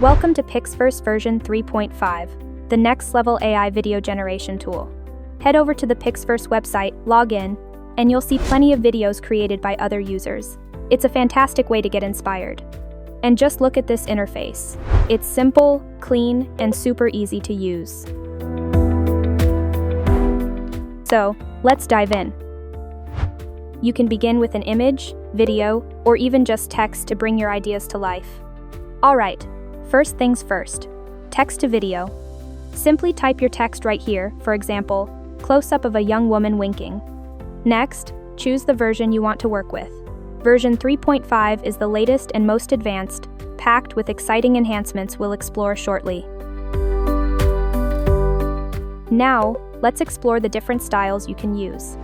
Welcome to PixVerse version 3.5, the next level AI video generation tool. Head over to the PixVerse website, log in, and you'll see plenty of videos created by other users. It's a fantastic way to get inspired. And just look at this interface. It's simple, clean, and super easy to use. So, let's dive in. You can begin with an image, video, or even just text to bring your ideas to life. Alright, first things first. Text to video. Simply type your text right here, for example, close-up of a young woman winking. Next, choose the version you want to work with. Version 3.5 is the latest and most advanced, packed with exciting enhancements we'll explore shortly. Now, let's explore the different styles you can use.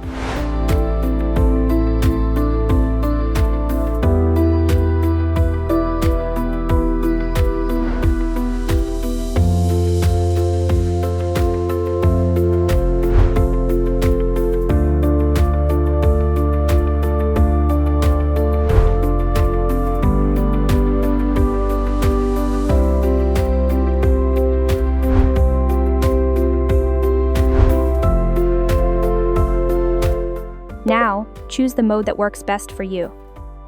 Now, choose the mode that works best for you.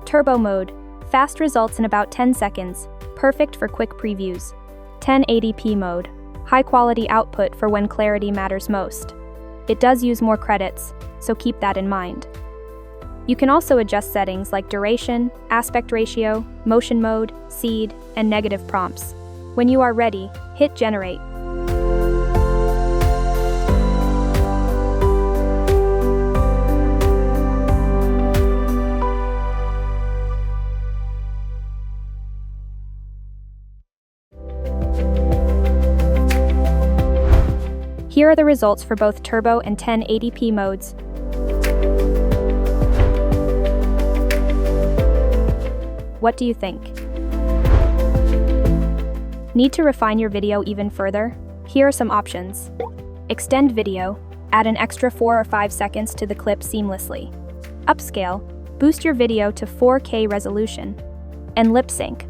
Turbo mode. Fast results in about 10 seconds, perfect for quick previews. 1080p mode. High quality output for when clarity matters most. It does use more credits, so keep that in mind. You can also adjust settings like duration, aspect ratio, motion mode, seed, and negative prompts. When you are ready, hit generate. Here are the results for both Turbo and 1080p modes. What do you think? Need to refine your video even further? Here are some options. Extend video, add an extra 4 or 5 seconds to the clip seamlessly. Upscale, boost your video to 4K resolution. And lip sync.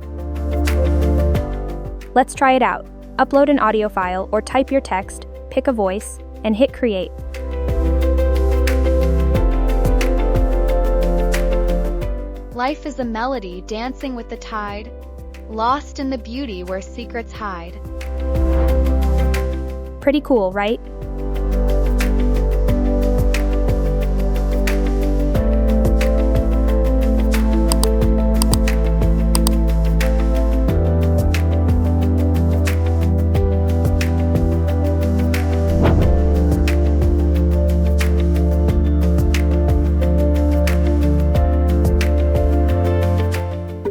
Let's try it out. Upload an audio file or type your text, pick a voice, and hit create. Life is a melody dancing with the tide, lost in the beauty where secrets hide. Pretty cool, right?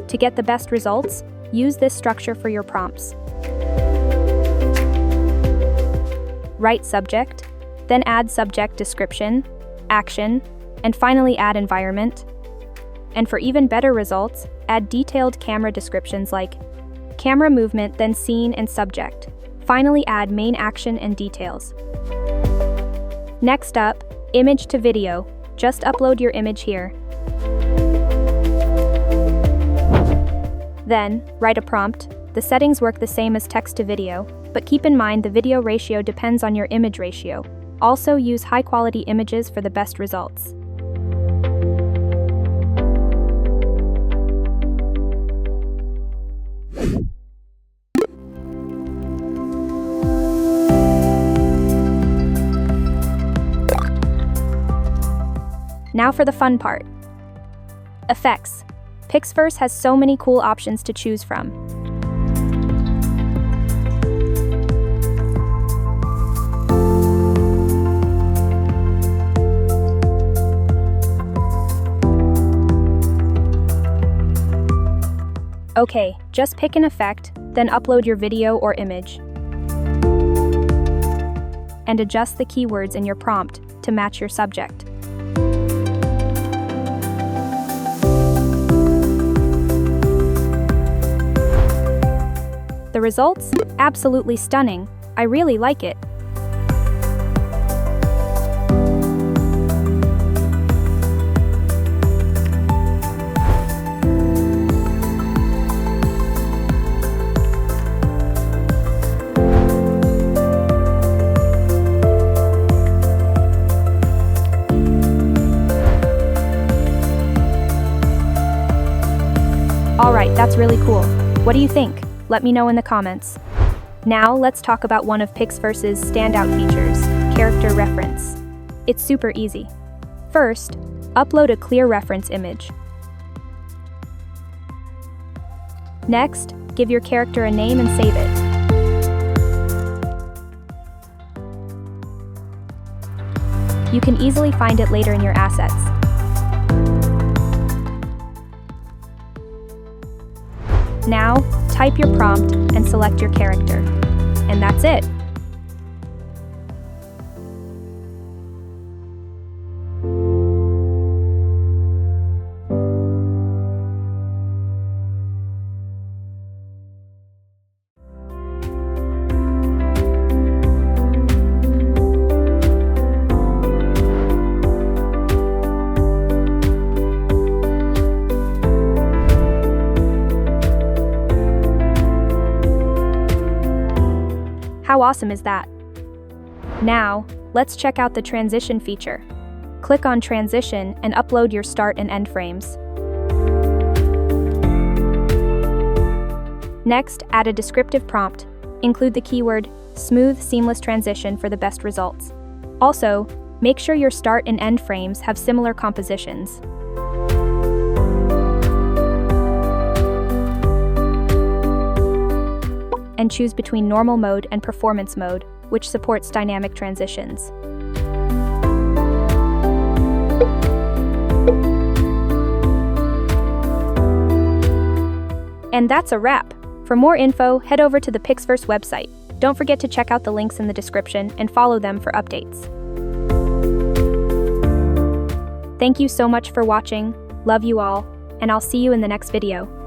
To get the best results, use this structure for your prompts. Write subject, then add subject description, action, and finally add environment. And for even better results, add detailed camera descriptions like camera movement, then scene and subject. Finally add main action and details. Next up, image to video. Just upload your image here. Then, write a prompt. The settings work the same as text to video, but keep in mind the video ratio depends on your image ratio. Also use high-quality images for the best results. Now for the fun part. Effects. PixVerse has so many cool options to choose from. Okay, just pick an effect, then upload your video or image. And adjust the keywords in your prompt to match your subject. The results? Absolutely stunning. I really like it. That's really cool. What do you think? Let me know in the comments. Now, let's talk about one of PixVerse's standout features, character reference. It's super easy. First, upload a clear reference image. Next, give your character a name and save it. You can easily find it later in your assets. Now, type your prompt and select your character. And that's it. How awesome is that? Now, let's check out the transition feature. Click on Transition and upload your start and end frames. Next, add a descriptive prompt. Include the keyword smooth, seamless transition for the best results. Also, make sure your start and end frames have similar compositions. And choose between normal mode and performance mode, which supports dynamic transitions. And that's a wrap. For more info, head over to the PixVerse website. Don't forget to check out the links in the description and follow them for updates. Thank you so much for watching. Love you all, and I'll see you in the next video.